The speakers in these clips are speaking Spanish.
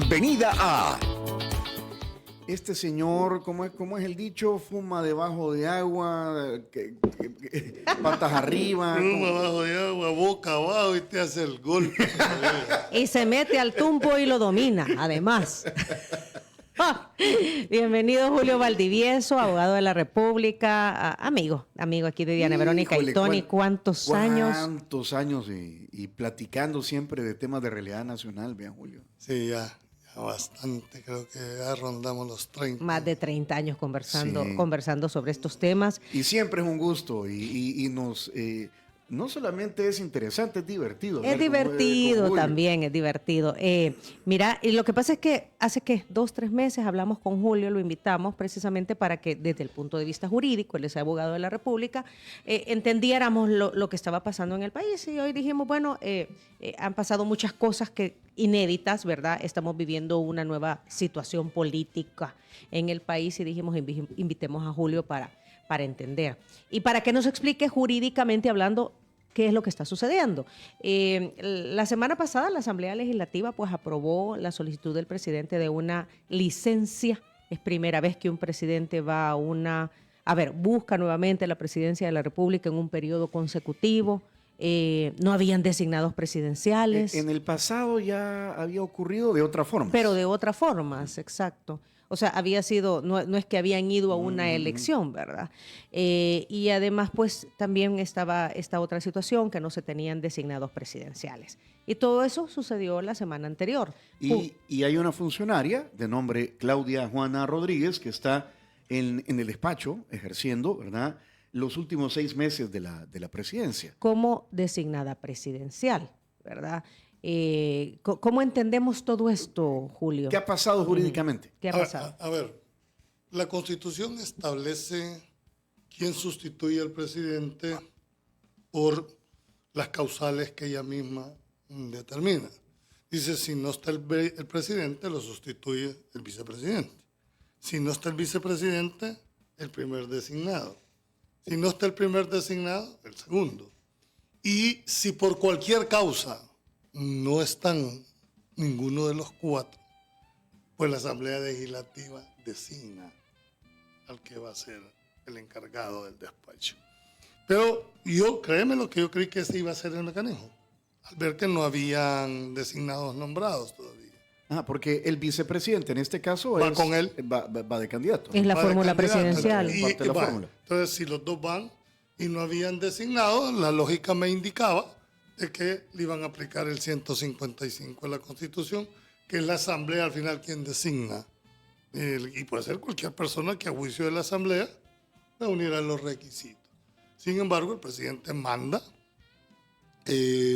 bienvenida a... Este señor, ¿cómo es el dicho? Fuma debajo de agua, patas arriba. Fuma debajo de agua, boca abajo y te hace el golpe. Y se mete al tumbo y lo domina, además. Bienvenido Julio Valdivieso, abogado de la República, amigo aquí de Diana Verónica. Híjole, y Tony. ¿Cuántos años? ¿Cuántos años? Y platicando siempre de temas de realidad nacional, vean, Julio. Sí, ya bastante, creo que ya rondamos los 30. Más de 30 años conversando, sí, conversando sobre estos temas. Y siempre es un gusto y nos... no solamente es interesante, es divertido. Es divertido también, es divertido. Mira, y lo que pasa es que hace 2-3 meses hablamos con Julio, lo invitamos precisamente para que desde el punto de vista jurídico, él es abogado de la República, entendiéramos lo que estaba pasando en el país. Y hoy dijimos, bueno, han pasado muchas cosas inéditas, ¿verdad? Estamos viviendo una nueva situación política en el país y dijimos, invitemos a Julio para entender y para que nos explique jurídicamente hablando qué es lo que está sucediendo. La semana pasada la Asamblea Legislativa pues aprobó la solicitud del presidente de una licencia. Es primera vez que un presidente va busca nuevamente la presidencia de la República en un periodo consecutivo. No habían designados presidenciales. En el pasado ya había ocurrido de otra forma. Pero de otra forma, exacto. O sea, había sido, no es que habían ido a una elección, ¿verdad? Y además, pues, también estaba esta otra situación que no se tenían designados presidenciales. Y todo eso sucedió la semana anterior. Y hay una funcionaria de nombre Claudia Juana Rodríguez que está en el despacho ejerciendo, ¿verdad?, los últimos 6 meses de la presidencia. Como designada presidencial, ¿verdad? ¿Cómo entendemos todo esto, Julio? ¿Qué ha pasado jurídicamente? ¿Qué ha pasado? A ver, la Constitución establece quién sustituye al presidente por las causales que ella misma determina. Dice, si no está el presidente, lo sustituye el vicepresidente. Si no está el vicepresidente, el primer designado. Si no está el primer designado, el segundo. Y si por cualquier causa no están ninguno de los 4, pues la Asamblea Legislativa designa al que va a ser el encargado del despacho. Pero créeme lo que yo creí que ese iba a ser el mecanismo, al ver que no habían designados nombrados todavía. Porque el vicepresidente en este caso va con él. Va de candidato. Es la fórmula presidencial. Parte de la fórmula. Entonces, si los dos van y no habían designado, la lógica me indicaba de que le iban a aplicar el 155 de la Constitución, que es la Asamblea al final quien designa. Y puede ser cualquier persona que a juicio de la Asamblea reuniera los requisitos. Sin embargo, el presidente manda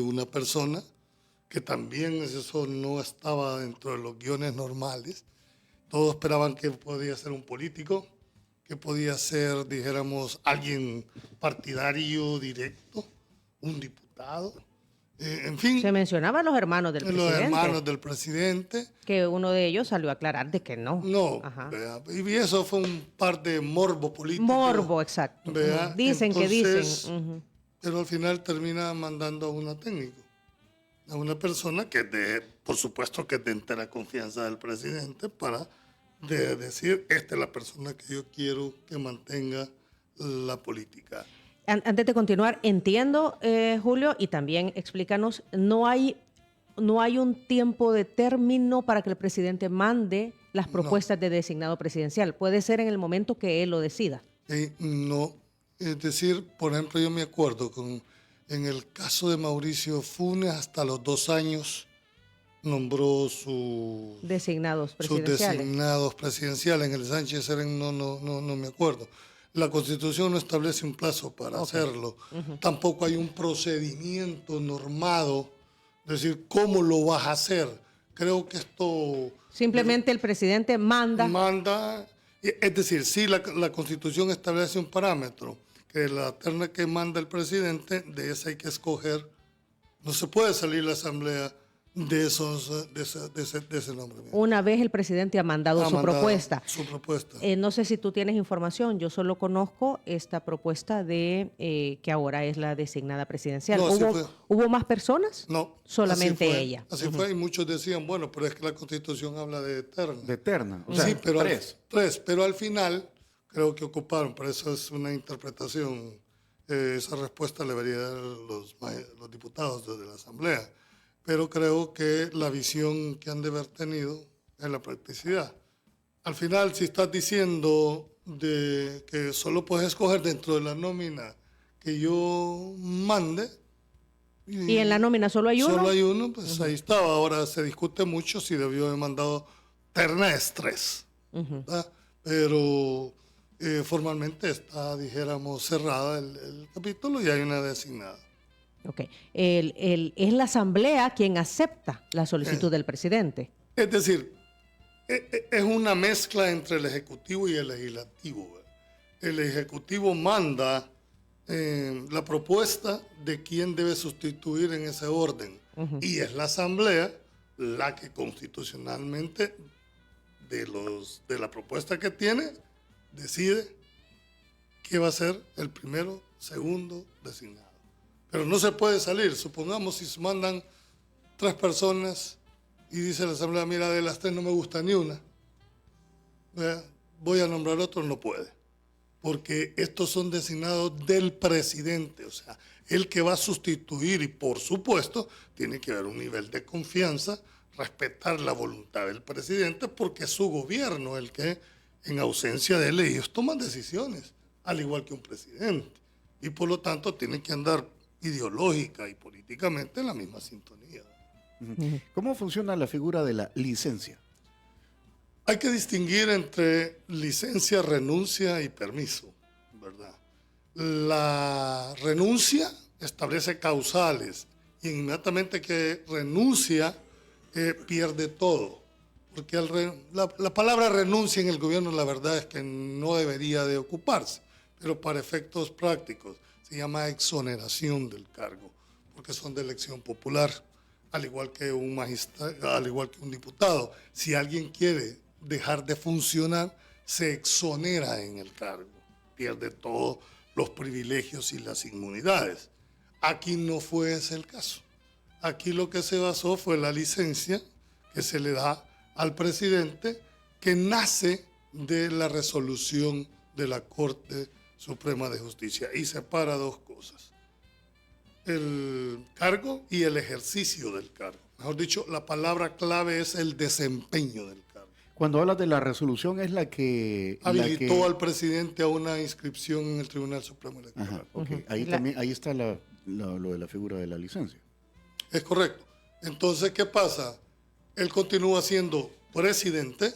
una persona que también eso no estaba dentro de los guiones normales. Todos esperaban que podía ser un político, que podía ser, dijéramos, alguien partidario directo, un diputado. En fin. Se mencionaban los hermanos del presidente. Los hermanos del presidente. Que uno de ellos salió a aclarar de que no. No. Y eso fue un par de morbo político. Morbo, exacto. Dicen. Pero al final termina mandando a una técnico. A una persona que, por supuesto, que es de entera confianza del presidente para decir, esta es la persona que yo quiero que mantenga la política. Antes de continuar, entiendo, Julio, y también explícanos, no hay un tiempo de término para que el presidente mande las propuestas de designado presidencial. Puede ser en el momento que él lo decida. No, es decir, por ejemplo, yo me acuerdo en el caso de Mauricio Funes, hasta los 2 años nombró sus designados presidenciales. En el Sánchez Serén no me acuerdo. La Constitución no establece un plazo para hacerlo. Tampoco hay un procedimiento normado, es decir, ¿cómo lo vas a hacer? Creo que esto... Simplemente el presidente manda... Es decir, sí, la Constitución establece un parámetro, que la terna que manda el presidente, de esa hay que escoger. No se puede salir la Asamblea de ese nombramiento. Una vez el presidente ha mandado su propuesta. Su propuesta. No sé si tú tienes información, yo solo conozco esta propuesta de que ahora es la designada presidencial. No, ¿Hubo más personas? No. Solamente ella. Así fue, y muchos decían, bueno, pero es que la Constitución habla de eterna. De eterna. O sea, sí, pero tres. Pero al final creo que ocuparon, por eso es una interpretación. Esa respuesta le debería dar los diputados de la Asamblea. Pero creo que la visión que han de haber tenido es la practicidad. Al final, si estás diciendo de que solo puedes escoger dentro de la nómina que yo mande. ¿Y en la nómina solo hay uno? Solo hay uno, pues ahí estaba. Ahora se discute mucho si debió haber mandado ternas 3. Pero formalmente está, dijéramos, cerrada el capítulo y hay una designada. Ok. Es la Asamblea quien acepta la solicitud del presidente. Es decir, es una mezcla entre el Ejecutivo y el Legislativo. El Ejecutivo manda la propuesta de quién debe sustituir en ese orden. Y es la Asamblea la que constitucionalmente, de la propuesta que tiene, decide qué va a ser el primero, segundo designado. Pero no se puede salir. Supongamos si se mandan 3 personas y dice la Asamblea, mira, de las 3 no me gusta ni una. Voy a nombrar otro, no puede. Porque estos son designados del presidente. O sea, el que va a sustituir y, por supuesto, tiene que haber un nivel de confianza, respetar la voluntad del presidente, porque es su gobierno el que, en ausencia de él, ellos toman decisiones, al igual que un presidente. Y, por lo tanto, tienen que andar ideológica y políticamente en la misma sintonía. ¿Cómo funciona la figura de la licencia? Hay que distinguir entre licencia, renuncia y permiso, ¿verdad? La renuncia establece causales y inmediatamente que renuncia pierde todo. Porque la palabra renuncia en el gobierno, la verdad es que no debería de ocuparse, pero para efectos prácticos se llama exoneración del cargo, porque son de elección popular, al igual que un magistrado, al igual que un diputado. Si alguien quiere dejar de funcionar, se exonera en el cargo, pierde todos los privilegios y las inmunidades. Aquí no fue ese el caso. Aquí lo que se basó fue la licencia que se le da al presidente, que nace de la resolución de la Corte Suprema de Justicia y separa 2 cosas: el cargo y el ejercicio del cargo. Mejor dicho, la palabra clave es el desempeño del cargo. Cuando hablas de la resolución es la que habilitó al presidente a una inscripción en el Tribunal Supremo Electoral. Ajá, okay. Ahí está lo de la figura de la licencia. Es correcto. Entonces, ¿qué pasa? Él continúa siendo presidente,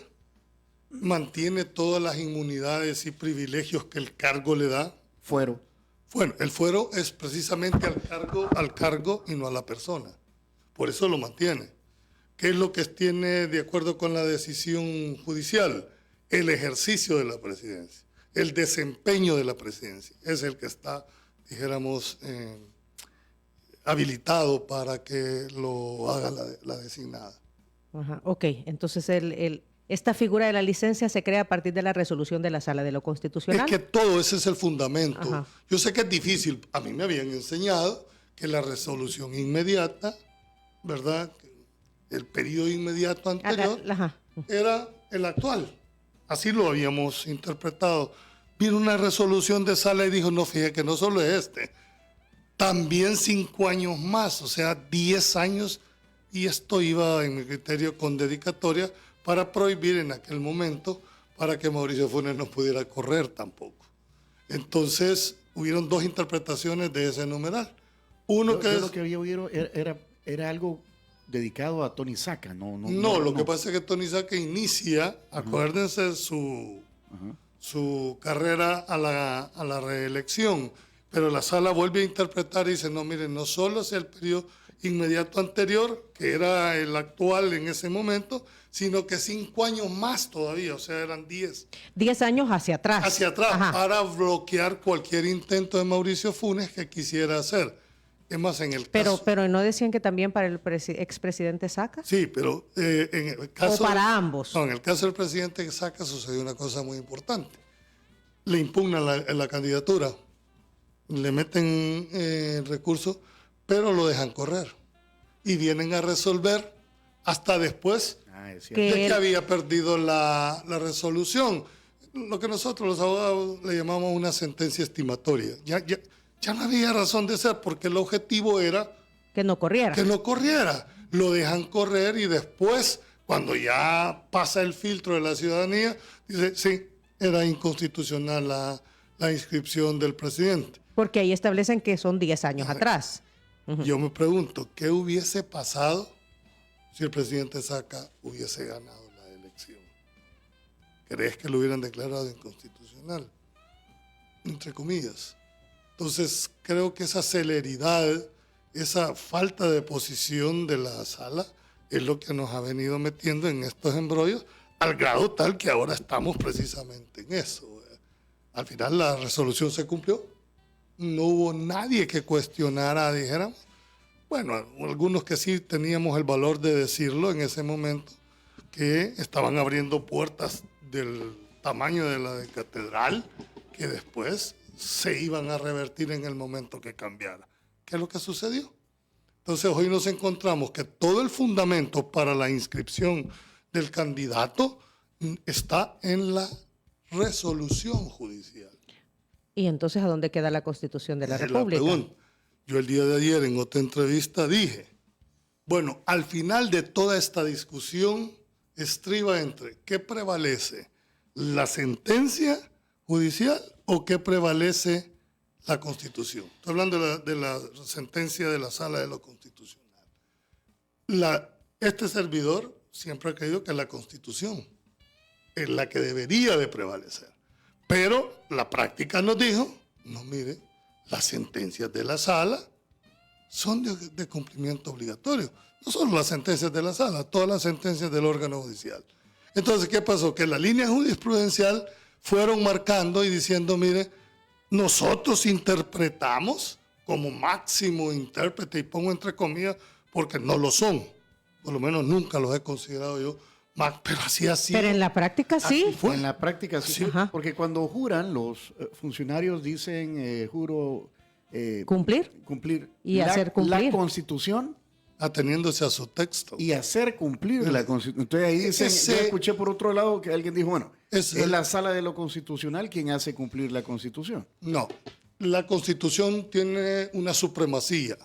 mantiene todas las inmunidades y privilegios que el cargo le da. Fuero. Bueno, el fuero es precisamente al cargo y no a la persona. Por eso lo mantiene. ¿Qué es lo que tiene de acuerdo con la decisión judicial? El ejercicio de la presidencia, el desempeño de la presidencia. Es el que está, dijéramos, habilitado para que lo haga la designada. Ajá, ok, entonces esta figura de la licencia se crea a partir de la resolución de la Sala de lo Constitucional. Es que todo ese es el fundamento. Ajá. Yo sé que es difícil. A mí me habían enseñado que la resolución inmediata, ¿verdad? El periodo inmediato anterior era el actual. Así lo habíamos interpretado. Vino una resolución de Sala y dijo, no, fíjate que no solo es también 5 años más, o sea, 10 años, y esto iba, en mi criterio, con dedicatoria para prohibir en aquel momento para que Mauricio Funes no pudiera correr tampoco. Entonces, hubieron 2 interpretaciones de ese numeral. Lo que había oído era algo dedicado a Tony Saca, No, lo que pasa es que Tony Saca inicia, acuérdense, su carrera a la reelección, pero la Sala vuelve a interpretar y dice, no, miren, no solo es el periodo inmediato anterior, que era el actual en ese momento, sino que 5 años más todavía, o sea, eran 10. 10 años hacia atrás. Hacia atrás, Ajá. para bloquear cualquier intento de Mauricio Funes que quisiera hacer. Es más, en el Pero, caso... pero ¿no decían que también para el expresidente Saca? Sí, pero en el caso... ¿O para ambos? No, en el caso del presidente Saca sucedió una cosa muy importante. Le impugnan la candidatura, le meten recursos, pero lo dejan correr. Y vienen a resolver hasta después Es cierto. Que de que él- había perdido la resolución. Lo que nosotros los abogados le llamamos una sentencia estimatoria. Ya no había razón de ser porque el objetivo era Que no corriera. que no corriera. Lo dejan correr y después, cuando ya pasa el filtro de la ciudadanía, dice, sí, era inconstitucional la inscripción del presidente. Porque ahí establecen que son 10 años atrás. Yo me pregunto, ¿qué hubiese pasado si el presidente Saca hubiese ganado la elección? ¿Crees que lo hubieran declarado inconstitucional? Entre comillas. Entonces, creo que esa celeridad, esa falta de posición de la sala es lo que nos ha venido metiendo en estos embrollos, al grado tal que ahora estamos precisamente en eso. Al final la resolución se cumplió, no hubo nadie que cuestionara, dijéramos. Bueno, algunos que sí teníamos el valor de decirlo en ese momento, que estaban abriendo puertas del tamaño de la de catedral, que después se iban a revertir en el momento que cambiara. ¿Qué es lo que sucedió? Entonces hoy nos encontramos que todo el fundamento para la inscripción del candidato está en la resolución judicial. ¿Y entonces a dónde queda la Constitución de la Esa es República? pregunta. Yo el día de ayer en otra entrevista dije, bueno, al final de toda esta discusión estriba entre qué prevalece, la sentencia judicial o qué prevalece la Constitución. Estoy hablando de la sentencia de la Sala de lo Constitucional. Este servidor siempre ha creído que la Constitución es la que debería de prevalecer. Pero la práctica nos dijo, no mire, las sentencias de la sala son de cumplimiento obligatorio. No solo las sentencias de la sala, todas las sentencias del órgano judicial. Entonces, ¿qué pasó? Que la línea jurisprudencial fueron marcando y diciendo, mire, nosotros interpretamos como máximo intérprete, y pongo entre comillas, porque no lo son. Por lo menos nunca los he considerado yo, pero así ha sido. Pero en la práctica sí. Así fue. En la práctica sí, Sí. Ajá. porque cuando juran, los funcionarios dicen, juro ¿Cumplir? cumplir, Y hacer cumplir. la Constitución Ateniéndose a su texto. y hacer cumplir la Constitución. Entonces ahí dicen, yo escuché por otro lado que alguien dijo, bueno, es la Sala de lo Constitucional quien hace cumplir la Constitución. No, la Constitución tiene una supremacía.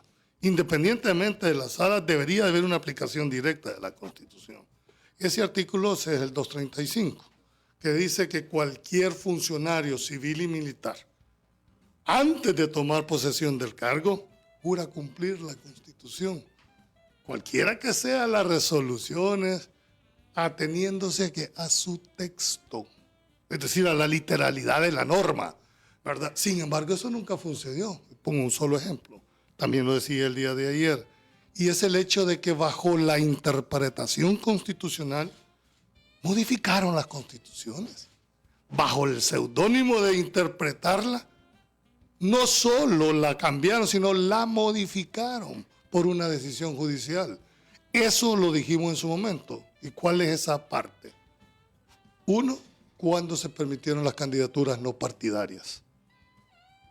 Independientemente de la sala, debería haber una aplicación directa de la Constitución. Ese artículo es el 235, que dice que cualquier funcionario civil y militar, antes de tomar posesión del cargo, jura cumplir la Constitución. Cualquiera que sean las resoluciones, ateniéndose a su texto, es decir, a la literalidad de la norma, ¿verdad? Sin embargo, eso nunca sucedió. Pongo un solo ejemplo. También lo decía el día de ayer. Y es el hecho de que bajo la interpretación constitucional modificaron las constituciones. Bajo el seudónimo de interpretarla, no solo la cambiaron, sino la modificaron por una decisión judicial. Eso lo dijimos en su momento. ¿Y cuál es esa parte? Uno, cuando se permitieron las candidaturas no partidarias.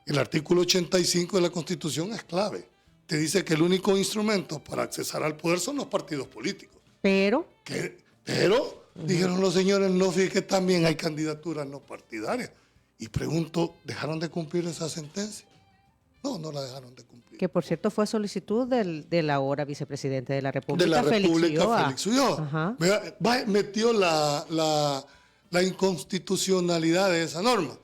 El artículo 85 de la Constitución es clave. Te dice que el único instrumento para accesar al poder son los partidos políticos. Pero Pero, dijeron los señores, no, fíjate que también hay candidaturas no partidarias. Y pregunto, ¿dejaron de cumplir esa sentencia? No, no la dejaron de cumplir. que por cierto fue solicitud del ahora vicepresidente de la República, De la República, Ulloa. Félix Ulloa. Ajá. Metió la inconstitucionalidad de esa norma.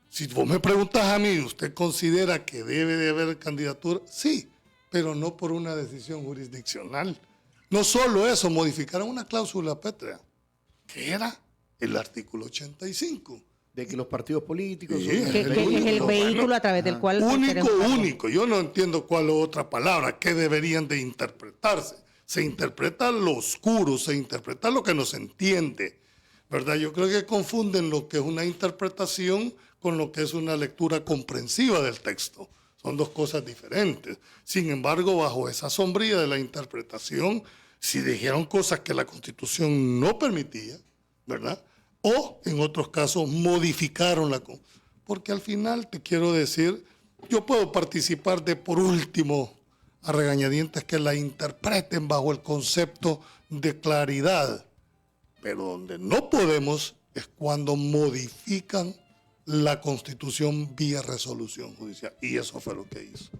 Si vos me preguntas a mí, ¿usted considera que debe de haber candidatura? Sí, pero no por una decisión jurisdiccional. No solo eso, modificaron una cláusula pétrea, que era el artículo 85. De que los partidos políticos... Sí, son- Que es el vehículo a través del cual... Único. Yo no entiendo cuál es otra palabra que deberían de interpretarse. Se interpreta lo oscuro, se interpreta lo que no se entiende, ¿verdad? Yo creo que confunden lo que es una interpretación con lo que es una lectura comprensiva del texto. Son dos cosas diferentes. Sin embargo, bajo esa sombrilla de la interpretación, si dijeron cosas que la Constitución no permitía, ¿verdad? O, en otros casos, modificaron la Constitución. Porque al final, te quiero decir, yo puedo participar de, por último, a regañadientes que la interpreten bajo el concepto de claridad. Pero donde no podemos es cuando modifican la Constitución vía resolución judicial. Y eso fue lo que hizo.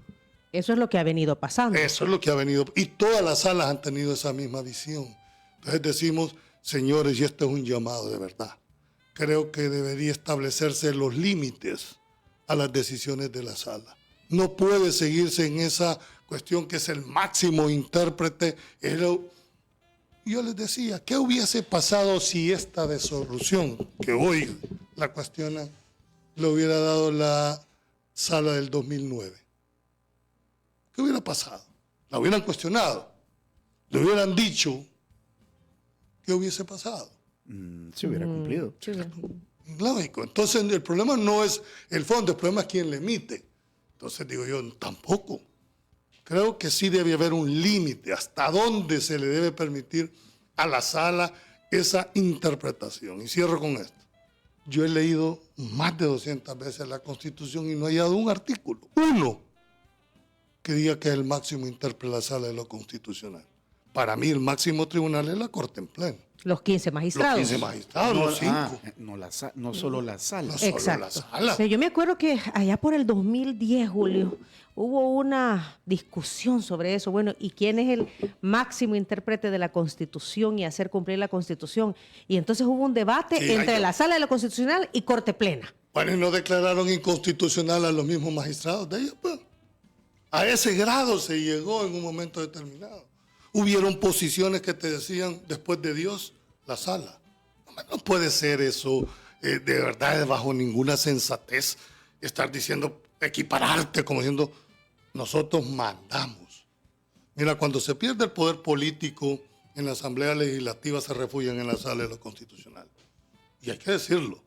Eso es lo que ha venido pasando. Eso es lo que ha venido. Y todas las salas han tenido esa misma visión. Entonces decimos, señores, y esto es un llamado de verdad. Creo que debería establecerse los límites a las decisiones de la sala. No puede seguirse en esa cuestión que es el máximo intérprete. Yo les decía, ¿qué hubiese pasado si esta resolución que hoy la cuestiona lo hubiera dado la sala del 2009? ¿Qué hubiera pasado? La hubieran cuestionado, le hubieran dicho, ¿qué hubiese pasado? Se hubiera cumplido. Sí. Lógico. Entonces el problema no es el fondo, el problema es quién le emite. Entonces digo yo, tampoco. Creo que sí debe haber un límite hasta dónde se le debe permitir a la sala esa interpretación. Y cierro con esto. Yo he leído más de 200 veces la Constitución y no he hallado un artículo, uno, que diga que es el máximo intérprete de la sala de lo constitucional. Para mí el máximo tribunal es la Corte en pleno. Los 15 magistrados. Los 15 magistrados, los 5. No solo la sala. No solo Exacto. la sala. O sea, yo me acuerdo que allá por el 2010, Julio, hubo una discusión sobre eso. Bueno, ¿y quién es el máximo intérprete de la Constitución y hacer cumplir la Constitución? Y entonces hubo un debate Sí, entre hay- la Sala de lo Constitucional y Corte Plena. Bueno, y no declararon inconstitucional a los mismos magistrados de ellos, pues. A ese grado se llegó en un momento determinado. Hubieron posiciones que te decían, después de Dios, la sala. No puede ser eso, de verdad, bajo ninguna sensatez, estar diciendo, equipararte, como diciendo, nosotros mandamos. Mira, cuando se pierde el poder político en la Asamblea Legislativa, se refugian en la sala de lo constitucional. Y hay que decirlo,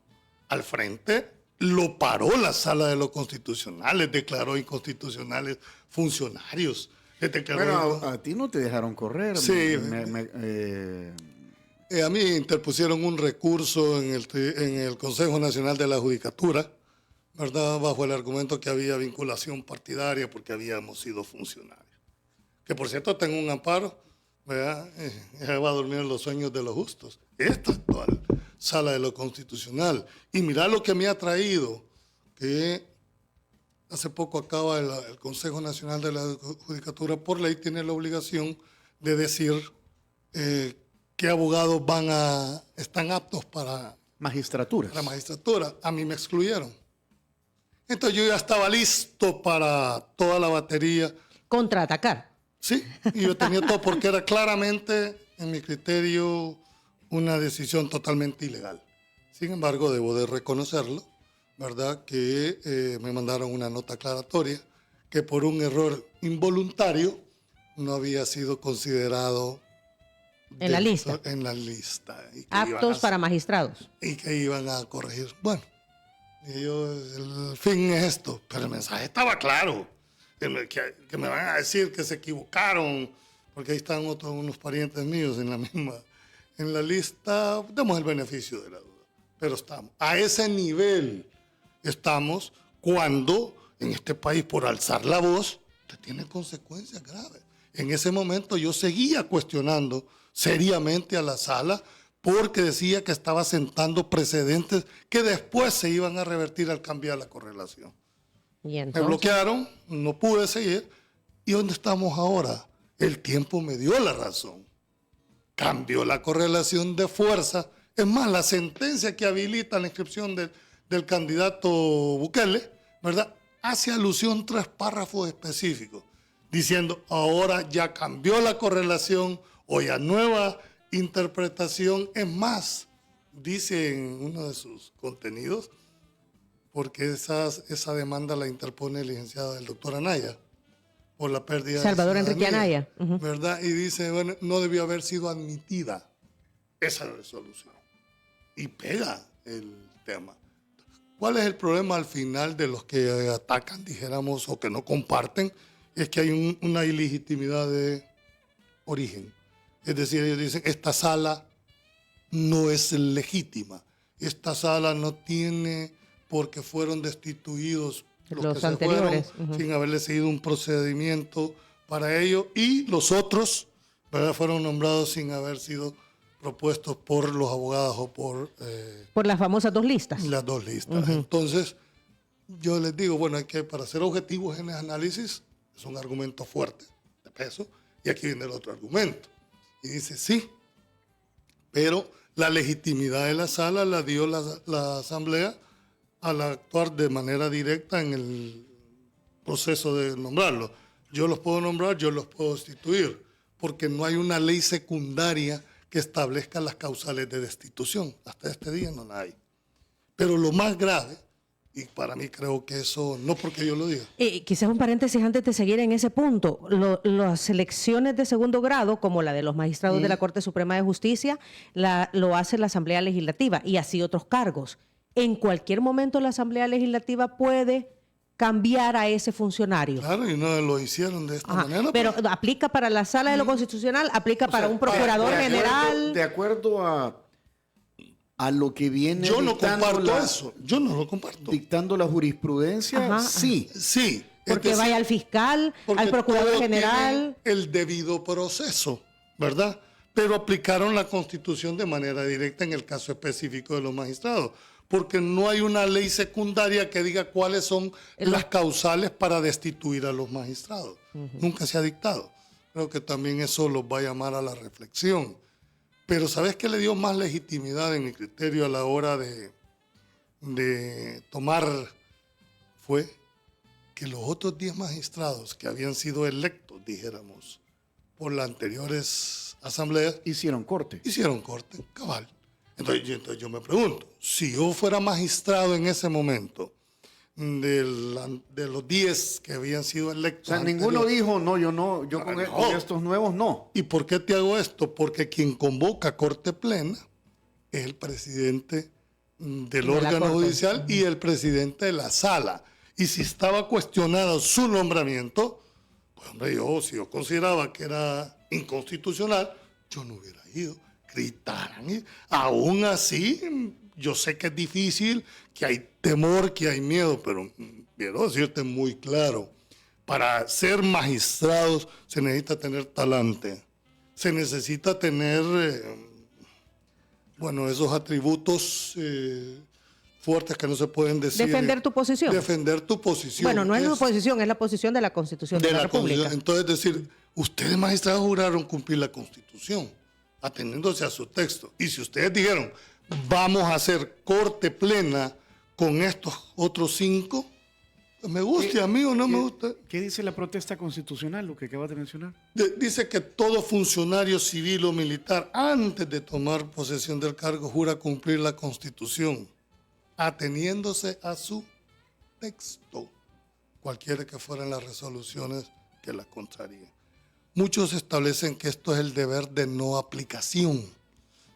al frente lo paró la sala de lo constitucional, les declaró inconstitucionales funcionarios. Les declaró Bueno, a ti no te dejaron correr. Sí. A mí interpusieron un recurso en el Consejo Nacional de la Judicatura, ¿verdad? Bajo el argumento que había vinculación partidaria porque habíamos sido funcionarios. Que por cierto tengo un amparo, ¿verdad? Ya va a dormir en los sueños de los justos. Esta actual sala de lo constitucional. Y mira lo que me ha traído, que hace poco acaba el Consejo Nacional de la Judicatura, por ley tiene la obligación de decir qué abogados están aptos para Magistraturas. la magistratura. A mí me excluyeron. Entonces yo ya estaba listo para toda la batería. Contraatacar. Sí, y yo tenía todo porque era claramente, en mi criterio, una decisión totalmente ilegal. Sin embargo, debo de reconocerlo, ¿verdad? Que me mandaron una nota aclaratoria que por un error involuntario no había sido considerado En la lista. En la lista. Y que Aptos para magistrados. y que iban a corregir. Bueno, y yo, el fin es esto, pero el mensaje estaba claro. Que me van a decir que se equivocaron, porque ahí están unos parientes míos en la lista. Demos el beneficio de la duda, pero estamos. A ese nivel estamos cuando en este país, por alzar la voz, te tiene consecuencias graves. En ese momento yo seguía cuestionando seriamente a la sala porque decía que estaba sentando precedentes que después se iban a revertir al cambiar la correlación. Y Me entonces, bloquearon, no pude seguir. ¿Y dónde estamos ahora? El tiempo me dio la razón. Cambió la correlación de fuerza. Es más, la sentencia que habilita la inscripción del candidato Bukele, ¿verdad? Hace alusión a 3 párrafos específicos, diciendo, ahora ya cambió la correlación o ya nueva interpretación. Es más, dice en uno de sus contenidos, porque esa demanda la interpone el licenciado el doctor Anaya por la pérdida Salvador de Enrique ciudadanía, Anaya. Ujú. ¿verdad? Y dice, bueno, no debió haber sido admitida esa resolución. Y pega el tema. ¿Cuál es el problema al final de los que atacan, dijéramos, o que no comparten? Es que hay una ilegitimidad de origen. Es decir, ellos dicen, esta sala no es legítima. Esta sala no tiene porque fueron destituidos los que anteriores. se fueron sin haberle seguido un procedimiento para ello, y los otros, ¿verdad?, fueron nombrados sin haber sido propuestos por los abogados o por las famosas 2 listas. las 2 listas. Entonces, yo les digo, bueno, hay que, para ser objetivos en el análisis, es un argumento fuerte, de peso, y aquí viene el otro argumento. Y dice, sí, pero la legitimidad de la sala la dio la Asamblea al actuar de manera directa en el proceso de nombrarlo. Yo los puedo nombrar, yo los puedo destituir, porque no hay una ley secundaria que establezca las causales de destitución. Hasta este día no la hay. Pero lo más grave, y para mí creo que eso, no porque yo lo diga. Quizás un paréntesis antes de seguir en ese punto. Las elecciones de segundo grado, como la de los magistrados de la Corte Suprema de Justicia, lo hace la Asamblea Legislativa y así otros cargos. En cualquier momento la Asamblea Legislativa puede cambiar a ese funcionario. Claro, y no lo hicieron de esta manera. Pero aplica para la Sala de lo Constitucional, aplica para un procurador general. De acuerdo a lo que viene yo no dictando comparto eso. Yo no lo comparto. Dictando la jurisprudencia, sí. Sí. Porque vaya al fiscal, al procurador general. El debido proceso, ¿verdad? Pero aplicaron la Constitución de manera directa en el caso específico de los magistrados, porque no hay una ley secundaria que diga cuáles son las causales para destituir a los magistrados. Nunca se ha dictado. Creo que también eso los va a llamar a la reflexión. Pero ¿sabes qué le dio más legitimidad en mi criterio a la hora de tomar? Fue que los otros 10 magistrados que habían sido electos, dijéramos, por las anteriores asambleas, Hicieron corte, cabal. Entonces yo me pregunto, si yo fuera magistrado en ese momento, de los 10 que habían sido electos. O sea, ninguno dijo, no, yo con estos nuevos no. ¿Y por qué te hago esto? Porque quien convoca corte plena es el presidente del órgano judicial y el presidente de la sala. Y si estaba cuestionado su nombramiento, pues hombre, si yo consideraba que era inconstitucional, yo no hubiera ido. Gritaran. Aún así, yo sé que es difícil, que hay temor, que hay miedo, pero quiero decirte muy claro, para ser magistrados se necesita tener talante, se necesita tener, esos atributos fuertes que no se pueden decir. Defender tu posición. Defender tu posición. Bueno, no es tu posición, es la posición de la Constitución de la República. Entonces, decir, ustedes magistrados juraron cumplir la Constitución, ateniéndose a su texto. Y si ustedes dijeron, vamos a hacer corte plena con estos otros 5, pues me guste a mí o no me gusta. ¿Qué dice la protesta constitucional, lo que acabas de mencionar? Dice que todo funcionario civil o militar, antes de tomar posesión del cargo, jura cumplir la Constitución, ateniéndose a su texto, cualquiera que fueran las resoluciones que la contrarían. Muchos establecen que esto es el deber de no aplicación,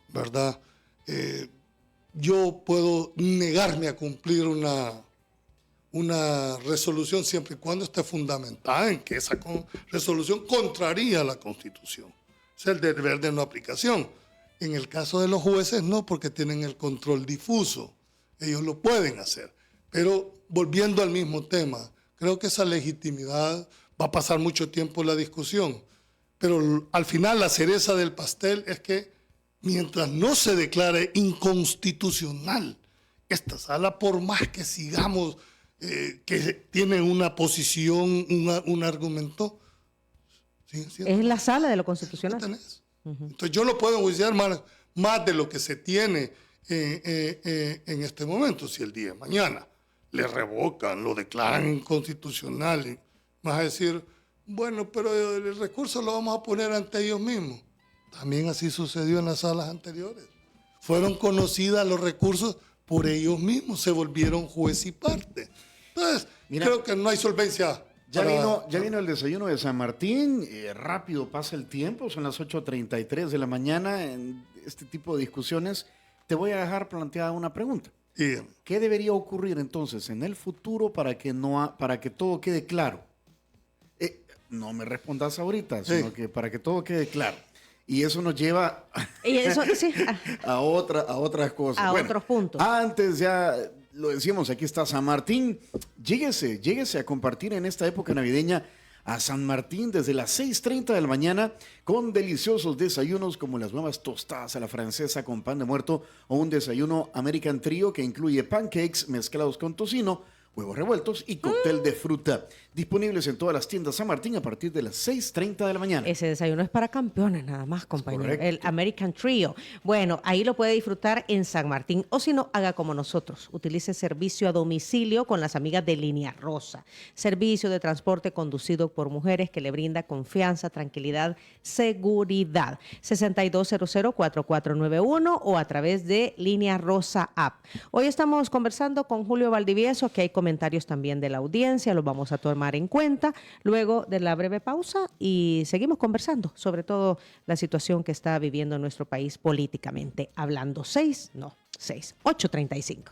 ¿verdad? Yo puedo negarme a cumplir una resolución siempre y cuando esté fundamentada en que esa resolución contraría la Constitución. Es el deber de no aplicación. En el caso de los jueces no, porque tienen el control difuso. Ellos lo pueden hacer. Pero volviendo al mismo tema, creo que esa legitimidad va a pasar mucho tiempo en la discusión. Pero al final la cereza del pastel es que mientras no se declare inconstitucional esta sala, por más que sigamos que tiene una posición, un argumento, es la sala de lo constitucional. Entonces yo lo puedo enjuiciar más de lo que se tiene en este momento. Si el día de mañana le revocan, lo declaran inconstitucional, vas a decir, bueno, pero el recurso lo vamos a poner ante ellos mismos. También así sucedió en las salas anteriores. Fueron conocidas los recursos por ellos mismos, se volvieron juez y parte. Entonces, creo que no hay solvencia. Ya vino el desayuno de San Martín, rápido pasa el tiempo, son las 8:33 de la mañana. En este tipo de discusiones te voy a dejar planteada una pregunta. Dígame. ¿Qué debería ocurrir entonces en el futuro para que, para que todo quede claro? No me respondas ahorita, sino que para que todo quede claro. Y eso nos lleva Y eso, sí, a otras cosas. a Bueno, otros puntos. antes ya lo decíamos, aquí está San Martín. Lléguese a compartir en esta época navideña a San Martín desde las 6:30 de la mañana con deliciosos desayunos como las nuevas tostadas a la francesa con pan de muerto o un desayuno American Trio que incluye pancakes mezclados con tocino, huevos revueltos y cóctel de fruta. Disponibles en todas las tiendas San Martín a partir de las 6:30 de la mañana. Ese desayuno es para campeones nada más, compañero. Correcto. El American Trio. Bueno, ahí lo puede disfrutar en San Martín. O si no, haga como nosotros. Utilice servicio a domicilio con las amigas de Línea Rosa. Servicio de transporte conducido por mujeres que le brinda confianza, tranquilidad, seguridad. 6200-4491 o a través de Línea Rosa App. Hoy estamos conversando con Julio Valdivieso, que hay comentarios también de la audiencia. Los vamos a tomar en cuenta luego de la breve pausa y seguimos conversando sobre todo la situación que está viviendo nuestro país políticamente hablando. 8:35.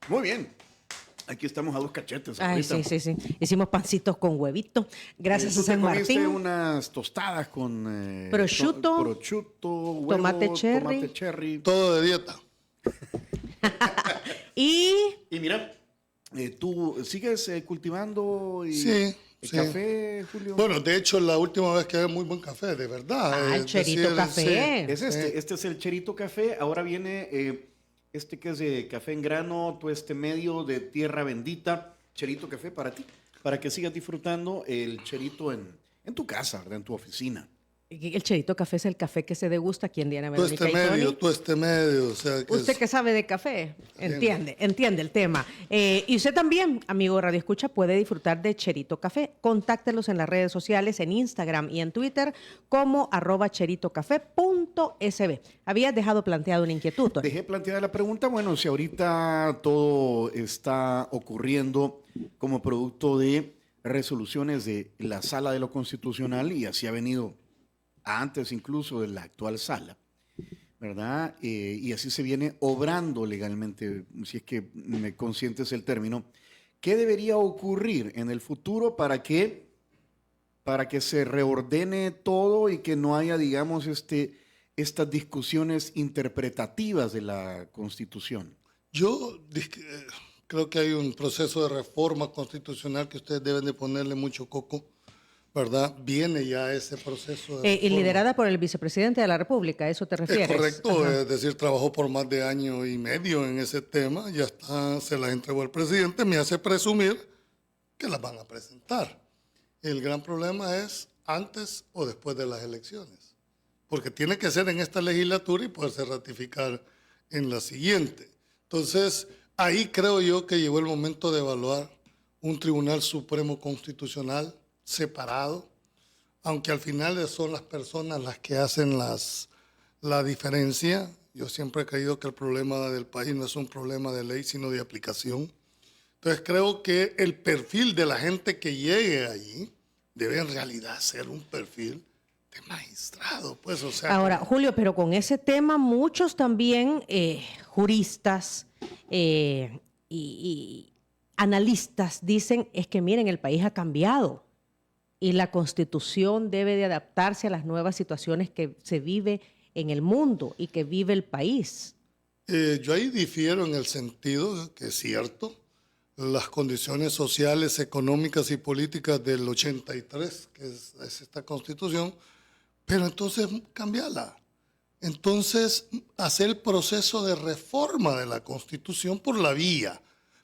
Muy bien. Aquí estamos a 2 cachetes. Ay, ahorita. sí. Hicimos pancitos con huevito. Gracias ¿Tú a San te comiste Martín. unas tostadas con Prosciutto, huevo, tomate cherry. Todo de dieta. Y Y mira, ¿tú sigues cultivando Sí. café, Julio? Bueno, de hecho, la última vez que había muy buen café, de verdad. el Cherito Café. Es este es el Cherito Café. Ahora viene este que es de café en grano, tueste medio de tierra bendita. Cherito Café para ti, para que sigas disfrutando el cherito en tu casa, ¿verdad? En tu oficina. el Cherito Café es el café que se degusta aquí en Diana Verónica Tueste medio, o sea, que Usted que sabe de café, entiende el tema. Y usted también, amigo Radio Escucha, puede disfrutar de Cherito Café. Contáctelos en las redes sociales, en Instagram y en Twitter, como @cheritocafé.sb. Habías dejado planteado una inquietud, Tony. Dejé planteada la pregunta, bueno, si ahorita todo está ocurriendo como producto de resoluciones de la Sala de lo Constitucional, y así ha venido antes incluso de la actual sala, ¿verdad? Y así se viene obrando legalmente, si es que me consientes el término. ¿Qué debería ocurrir en el futuro para que se reordene todo y que no haya, digamos, estas discusiones interpretativas de la Constitución? Yo creo que hay un proceso de reforma constitucional que ustedes deben de ponerle mucho coco, ¿verdad? Viene ya ese proceso de Y reforma. liderada por el vicepresidente de la República, ¿a eso te refieres? Es correcto, Ajá. es decir, trabajó por más de año y medio en ese tema, ya está, se las entregó al presidente, me hace presumir que las van a presentar. El gran problema es antes o después de las elecciones, porque tiene que ser en esta legislatura y poderse ratificar en la siguiente. Entonces, ahí creo yo que llegó el momento de evaluar un Tribunal Supremo Constitucional separado, aunque al final son las personas las que hacen la diferencia. Yo siempre he creído que el problema del país no es un problema de ley, sino de aplicación. Entonces creo que el perfil de la gente que llegue allí debe en realidad ser un perfil de magistrado. Pues, o sea, Ahora, Julio, pero con ese tema muchos también juristas y analistas dicen es que miren, el país ha cambiado y la Constitución debe de adaptarse a las nuevas situaciones que se vive en el mundo y que vive el país. yo ahí difiero en el sentido que es cierto, las condiciones sociales, económicas y políticas del 83, que es esta Constitución, pero entonces cambiarla. Entonces, hacer el proceso de reforma de la Constitución por la vía,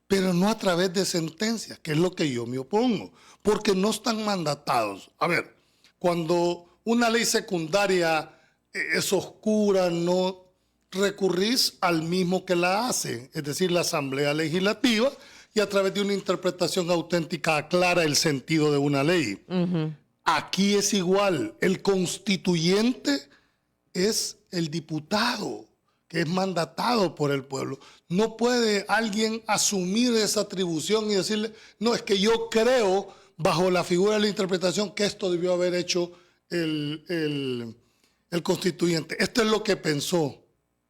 pero no a través de sentencias, que es lo que yo me opongo, porque no están mandatados. A ver, cuando una ley secundaria es oscura, no recurrís al mismo que la hace, es decir, la Asamblea Legislativa, y a través de una interpretación auténtica aclara el sentido de una ley. Uh-huh. Aquí es igual, el constituyente es el diputado que es mandatado por el pueblo. No puede alguien asumir esa atribución y decirle, no, es que yo creo, bajo la figura de la interpretación, que esto debió haber hecho el constituyente. Esto es lo que pensó.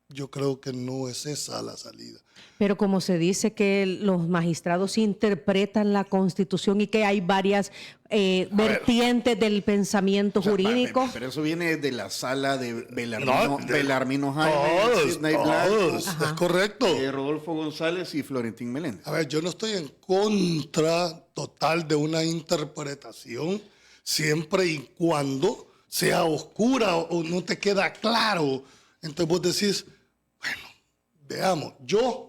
Yo creo que no es esa la salida. Pero como se dice que los magistrados interpretan la Constitución y que hay varias vertientes del pensamiento jurídico. Pero eso viene de la sala de Belarmino Jaime, Sidney Blanco, es correcto. Rodolfo González y Florentín Meléndez. A ver, yo no estoy en contra total de una interpretación siempre y cuando sea oscura o no te queda claro. Entonces vos decís, bueno, veamos, yo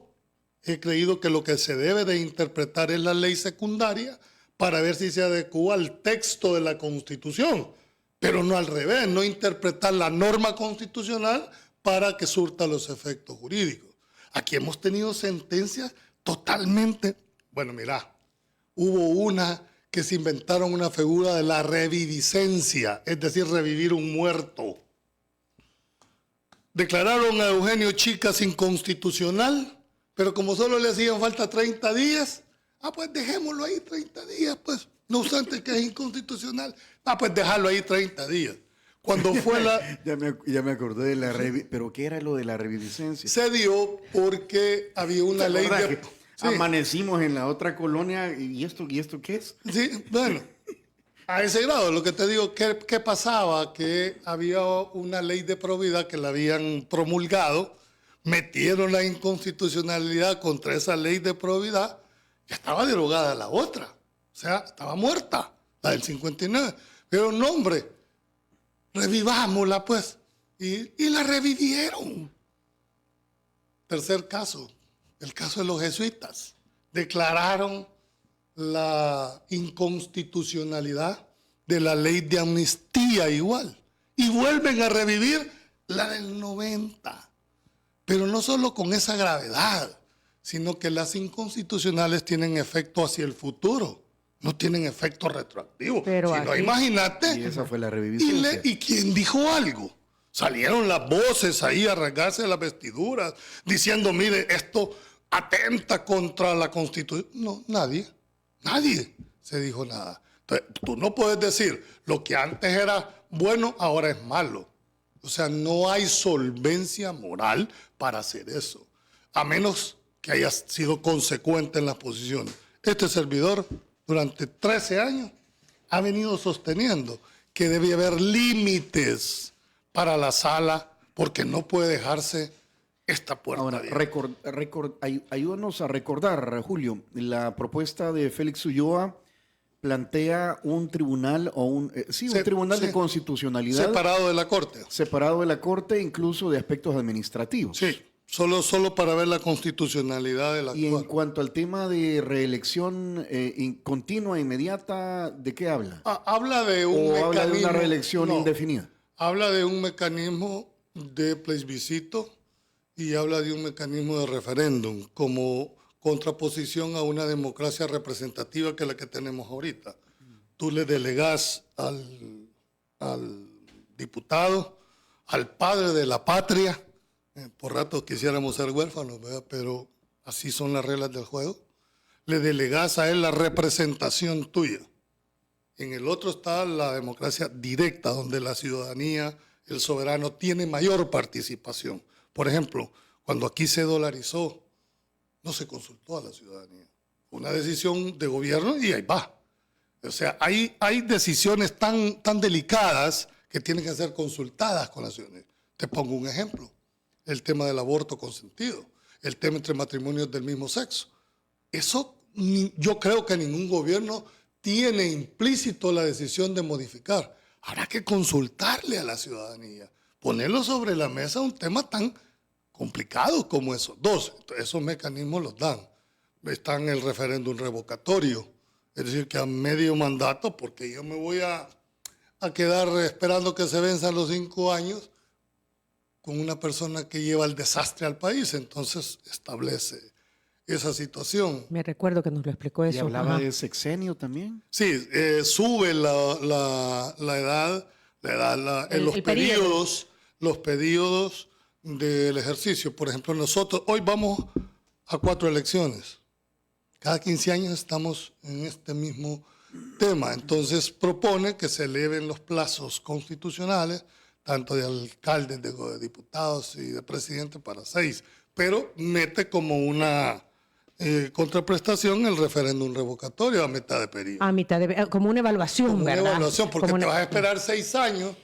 he creído que lo que se debe de interpretar es la ley secundaria para ver si se adecua al texto de la Constitución, pero no al revés, no interpretar la norma constitucional para que surta los efectos jurídicos. Aquí hemos tenido sentencias totalmente, bueno, mira, hubo una que se inventaron una figura de la reviviscencia, es decir, revivir un muerto. Declararon a Eugenio Chicas inconstitucional, pero como solo le hacían falta 30 días, pues dejémoslo ahí 30 días, pues, no obstante que es inconstitucional, pues dejarlo ahí 30 días. Cuando fue la... ya me acordé de la pero ¿qué era lo de la reviviscencia? Se dio porque había una ley de... amanecimos en la otra colonia y esto qué es. Sí, bueno, a ese grado, lo que te digo, ¿qué pasaba? Que había una ley de probidad que la habían promulgado, metieron la inconstitucionalidad contra esa ley de probidad, ya estaba derogada la otra, o sea, estaba muerta, la del 59. Pero no, hombre, revivámosla pues, y la revivieron. Tercer caso, el caso de los jesuitas. Declararon la inconstitucionalidad de la ley de amnistía igual. Y vuelven a revivir la del 90. Pero no solo con esa gravedad, sino que las inconstitucionales tienen efecto hacia el futuro, no tienen efecto retroactivo. Pero si no, aquí... imagínate. Y esa fue la revisión. ¿Y quién dijo algo? Salieron las voces ahí a rasgarse las vestiduras, diciendo, mire, esto atenta contra la Constitución. No, nadie se dijo nada. Entonces, tú no puedes decir, lo que antes era bueno, ahora es malo. O sea, no hay solvencia moral para hacer eso, a menos que hayas sido consecuente en las posiciones. Este servidor, durante 13 años, ha venido sosteniendo que debe haber límites para la sala, porque no puede dejarse esta puerta Ahora, abierta. ayúdanos a recordar, Julio, la propuesta de Félix Ulloa plantea un tribunal o un tribunal de constitucionalidad Separado de la Corte. separado de la Corte, incluso de aspectos administrativos. Sí, solo para ver la constitucionalidad de la Y en actual. cuanto al tema de reelección continua, inmediata, ¿de qué habla? Habla de un ¿O mecanismo, habla de una reelección no, indefinida? habla de un mecanismo de plebiscito y habla de un mecanismo de referéndum como contraposición a una democracia representativa que es la que tenemos ahorita. Tú le delegás al diputado, al padre de la patria, por rato quisiéramos ser huérfanos, ¿verdad? Pero así son las reglas del juego, le delegás a él la representación tuya. En el otro está la democracia directa, donde la ciudadanía, el soberano, tiene mayor participación. Por ejemplo, cuando aquí se dolarizó, no se consultó a la ciudadanía. Fue una decisión de gobierno y ahí va. O sea, hay decisiones tan delicadas que tienen que ser consultadas con la ciudadanía. Te pongo un ejemplo. El tema del aborto consentido, el tema entre matrimonios del mismo sexo. Eso yo creo que ningún gobierno tiene implícito la decisión de modificar. Habrá que consultarle a la ciudadanía, ponerlo sobre la mesa, un tema tan complicado como eso. Dos, esos mecanismos los dan. Están el referéndum revocatorio, es decir, que a medio mandato, porque yo me voy a quedar esperando que se venzan los 5 años con una persona que lleva el desastre al país, entonces establece esa situación. Me recuerdo que nos lo explicó eso. ¿Y hablaba Ajá. de sexenio también? Sí, sube la edad, en El periodo. los periodos del ejercicio. Por ejemplo, nosotros hoy vamos a 4 elecciones. Cada 15 años estamos en este mismo tema. Entonces propone que se eleven los plazos constitucionales, tanto de alcaldes, de diputados y de presidente, para 6. Pero mete como una contraprestación el referéndum revocatorio a mitad de periodo. A mitad de... Como una evaluación, Como una ¿verdad? evaluación, porque Como te una- vas a esperar 6 años.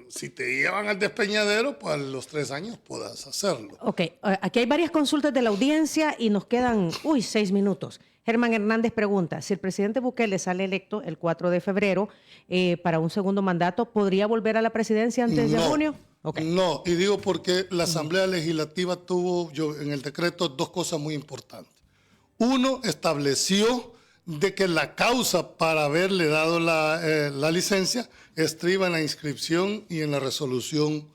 Si te llevan al despeñadero, pues a los 3 años puedas hacerlo. Ok, aquí hay varias consultas de la audiencia y nos quedan, 6 minutos. Germán Hernández pregunta, si el presidente Bukele sale electo el 4 de febrero para un segundo mandato, ¿podría volver a la presidencia antes de junio? Ok. No, y digo porque la Asamblea Legislativa tuvo en el decreto 2 cosas muy importantes. Uno, estableció de que la causa para haberle dado la licencia estriba en la inscripción y en la resolución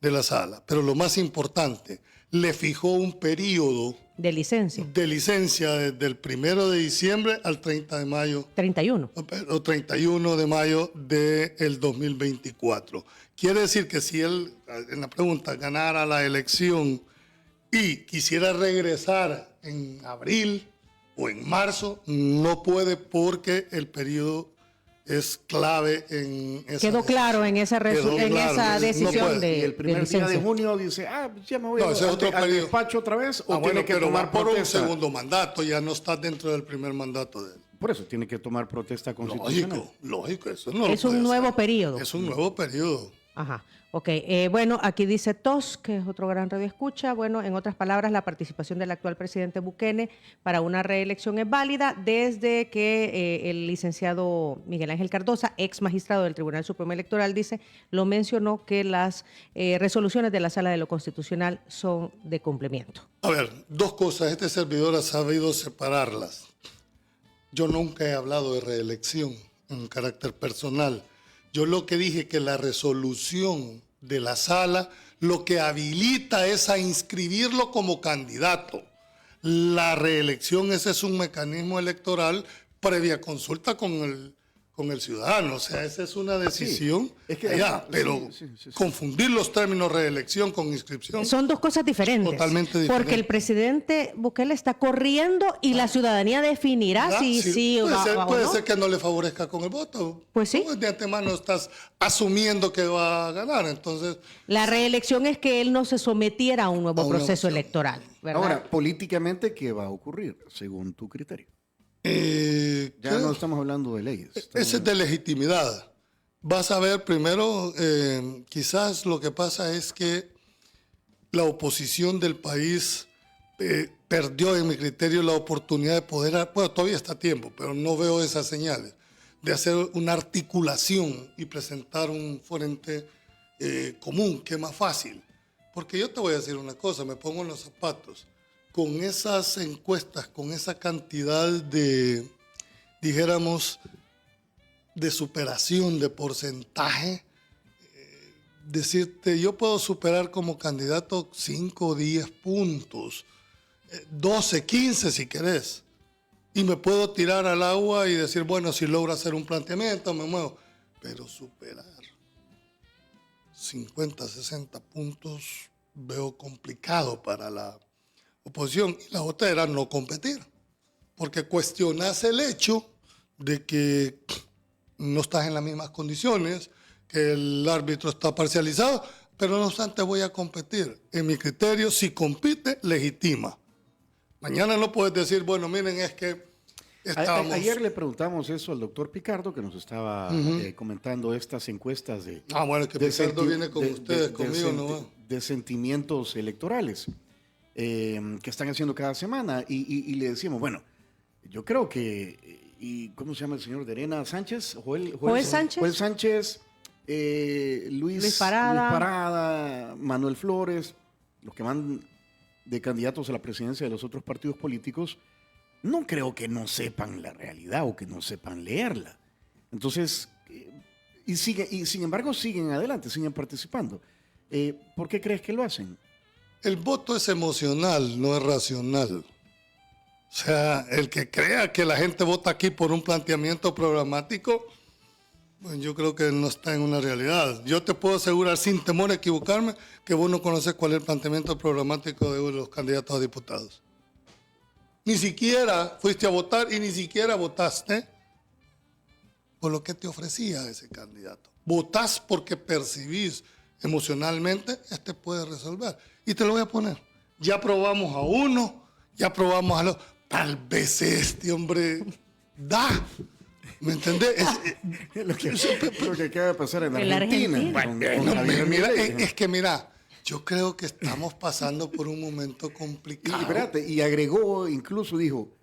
de la sala. Pero lo más importante, le fijó un periodo De licencia. de licencia desde el 1 de diciembre al 30 de mayo 31. o 31 de mayo del 2024. Quiere decir que si él, en la pregunta, ganara la elección y quisiera regresar en abril o en marzo, no puede porque el periodo es clave en esa Quedó claro en esa, Quedó en claro, esa no decisión puede. de Y el primer de día de licencia. junio dice, ya me voy No, ese es otro al periodo. despacho otra vez, o Ah, bueno, tiene que pero tomar va por un protesta. segundo mandato, ya no está dentro del primer mandato de él. Por eso tiene que tomar protesta constitucional. Lógico, eso no lo Es un puede nuevo hacer. periodo. Es un nuevo periodo. Ajá, ok. Bueno, aquí dice TOS, que es otro gran radioescucha. Bueno, en otras palabras, la participación del actual presidente Bukele para una reelección es válida desde que el licenciado Miguel Ángel Cardosa, ex magistrado del Tribunal Supremo Electoral, lo mencionó que las resoluciones de la Sala de lo Constitucional son de cumplimiento. A ver, dos cosas. Este servidor ha sabido separarlas. Yo nunca he hablado de reelección en carácter personal. Yo lo que dije que la resolución de la sala lo que habilita es a inscribirlo como candidato. La reelección, ese es un mecanismo electoral previa consulta con el ciudadano. O sea, esa es una decisión. es que- allá, pero sí. confundir los términos reelección con inscripción. Son dos cosas diferentes. Totalmente diferentes. Porque el presidente Bukele está corriendo y la ciudadanía definirá ¿verdad? si sí o puede no. ser que no le favorezca con el voto. Pues sí. Tú de antemano estás asumiendo que va a ganar, entonces... La reelección es que él no se sometiera a un nuevo A una proceso opción. electoral, ¿verdad? Ahora, políticamente, ¿qué va a ocurrir, según tu criterio? Ya creo- no estamos hablando de leyes. Ese es de legitimidad. Vas a ver primero, quizás lo que pasa es que la oposición del país perdió, en mi criterio, la oportunidad de poder, bueno, todavía está a tiempo, pero no veo esas señales, de hacer una articulación y presentar un frente común, que es más fácil. Porque yo te voy a decir una cosa, me pongo en los zapatos. Con esas encuestas, con esa cantidad de, dijéramos, de superación de porcentaje, decirte, yo puedo superar como candidato 5 o 10 puntos, 12, 15 si querés, y me puedo tirar al agua y decir, bueno, si logro hacer un planteamiento, me muevo, pero superar 50, 60 puntos veo complicado para la oposición. Y la otra era no competir, porque cuestionas el hecho de que no estás en las mismas condiciones, que el árbitro está parcializado, pero no obstante voy a competir. En mi criterio, si compite, legitima. Mañana no puedes decir, bueno, miren, es que estábamos... Ayer le preguntamos eso al doctor Picardo, que nos estaba comentando estas encuestas de... Ah, bueno, que de Picardo senti- viene con de- ustedes, de- conmigo de no senti- va. de sentimientos electorales que están haciendo cada semana. Y le decimos, bueno, yo creo que... ¿Cómo se llama el señor de Arena? ¿Sánchez? Joel Sánchez. Joel Sánchez, Luis Parada, Manuel Flores, los que van de candidatos a la presidencia de los otros partidos políticos, no creo que no sepan la realidad o que no sepan leerla. Entonces, y sin embargo siguen adelante, siguen participando. ¿Por qué crees que lo hacen? El voto es emocional, no es racional. O sea, el que crea que la gente vota aquí por un planteamiento programático, pues yo creo que no está en una realidad. Yo te puedo asegurar, sin temor a equivocarme, que vos no conoces cuál es el planteamiento programático de los candidatos a diputados. Ni siquiera fuiste a votar y ni siquiera votaste por lo que te ofrecía ese candidato. Votás porque percibís emocionalmente, este puede resolver. Y te lo voy a poner. Ya probamos a uno, ya probamos al otro. Tal vez este hombre da. ¿Me entendés? Lo que acaba de pasar en En la Argentina. Argentina. con No, Javier mira, Milei. es que mira, yo creo que estamos pasando por un momento Y, complicado. espérate, y agregó, incluso dijo,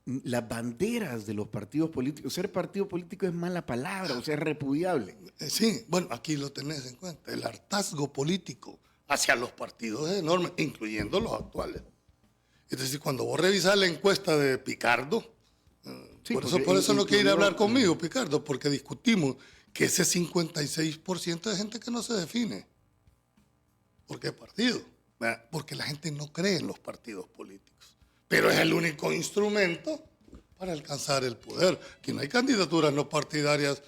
las banderas de los partidos políticos, ser partido político es mala palabra, o sea, es repudiable. Sí, bueno, aquí lo tenés en cuenta. El hartazgo político hacia los partidos es enorme, incluyendo los actuales. Es decir, cuando vos revisás la encuesta de Picardo, Sí, por porque eso no quiere ir a incluyó- hablar conmigo, Picardo, porque discutimos que ese 56% de gente que no se define. ¿Por qué partido? ¿Verdad? Porque la gente no cree en los partidos políticos. Pero es el único instrumento para alcanzar el poder. Aquí no hay candidaturas no partidarias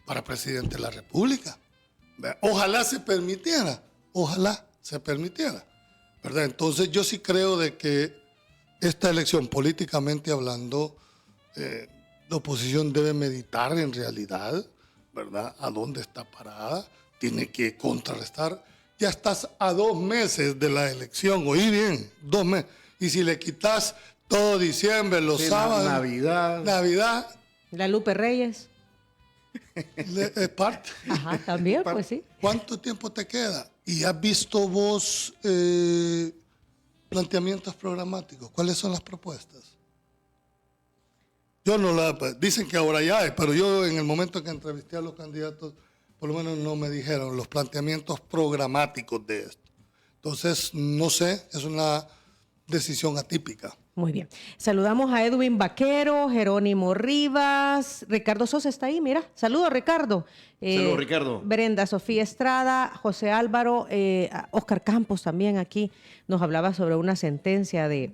para presidente de la República. ¿Verdad? Ojalá se permitiera, ¿verdad? Entonces yo sí creo de que esta elección, políticamente hablando, La oposición debe meditar en realidad, ¿verdad?, a dónde está parada, tiene que contrarrestar. Ya estás a 2 meses de la elección, oí bien, 2 meses. Y si le quitas todo diciembre, los sábados, Navidad. La Lupe Reyes. Es parte. Ajá, también, pues sí. ¿Cuánto tiempo te queda? ¿Y has visto vos planteamientos programáticos? ¿Cuáles son las propuestas? Yo no dicen que ahora ya hay, pero yo en el momento que entrevisté a los candidatos, por lo menos no me dijeron los planteamientos programáticos de esto. Entonces, no sé, es una decisión atípica. Muy bien. Saludamos a Edwin Vaquero, Jerónimo Rivas, Ricardo Sosa está ahí, mira. Saludos, Ricardo. Saludos, Ricardo. Brenda Sofía Estrada, José Álvaro, Oscar Campos también aquí nos hablaba sobre una sentencia de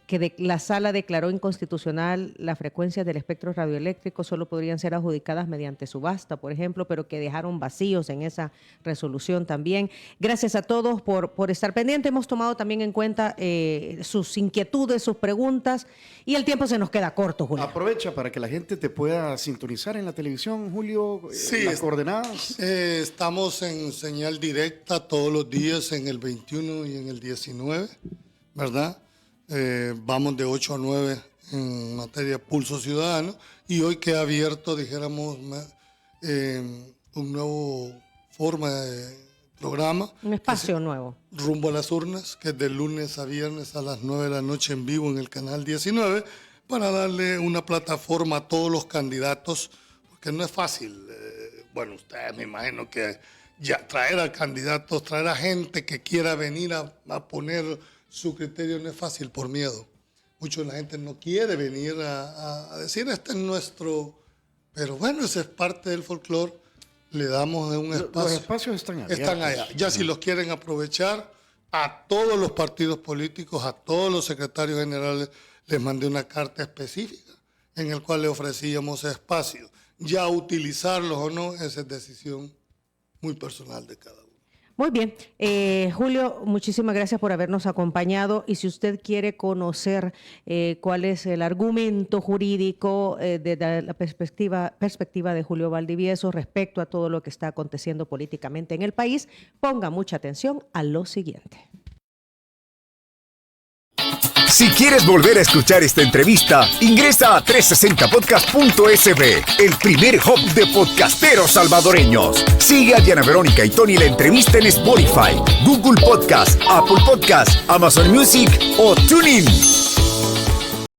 que la sala declaró inconstitucional la frecuencia del espectro radioeléctrico, solo podrían ser adjudicadas mediante subasta, por ejemplo, pero que dejaron vacíos en esa resolución también. Gracias a todos por estar pendientes. Hemos tomado también en cuenta sus inquietudes, sus preguntas, y el tiempo se nos queda corto, Julio. Aprovecha para que la gente te pueda sintonizar en la televisión, Julio, sí, las coordenadas. Estamos en señal directa todos los días en el 21 y en el 19, ¿verdad? Vamos de 8 a 9 en materia de Pulso Ciudadano, y hoy queda abierto, dijéramos, un nuevo forma de programa. Un espacio nuevo. Rumbo a las urnas, que es de lunes a viernes a las 9 de la noche en vivo en el canal 19, para darle una plataforma a todos los candidatos, porque no es fácil. Bueno, ustedes me imagino que ya traer a candidatos, traer a gente que quiera venir a poner su criterio no es fácil por miedo. Mucha de la gente no quiere venir a decir, este es nuestro... Pero bueno, esa es parte del folclore. Le damos un espacio. Los espacios están abiertos. Están allá. Ya si los quieren aprovechar, a todos los partidos políticos, a todos los secretarios generales, les mandé una carta específica en el cual le ofrecíamos espacio. Ya utilizarlos o no, esa es decisión muy personal de cada uno. Muy bien. Julio, muchísimas gracias por habernos acompañado, y si usted quiere conocer cuál es el argumento jurídico de la perspectiva de Julio Valdivieso respecto a todo lo que está aconteciendo políticamente en el país, ponga mucha atención a lo siguiente. Si quieres volver a escuchar esta entrevista, ingresa a 360podcast.sb, el primer hub de podcasteros salvadoreños. Sigue a Diana Verónica y Tony la entrevista en Spotify, Google Podcast, Apple Podcast, Amazon Music o TuneIn.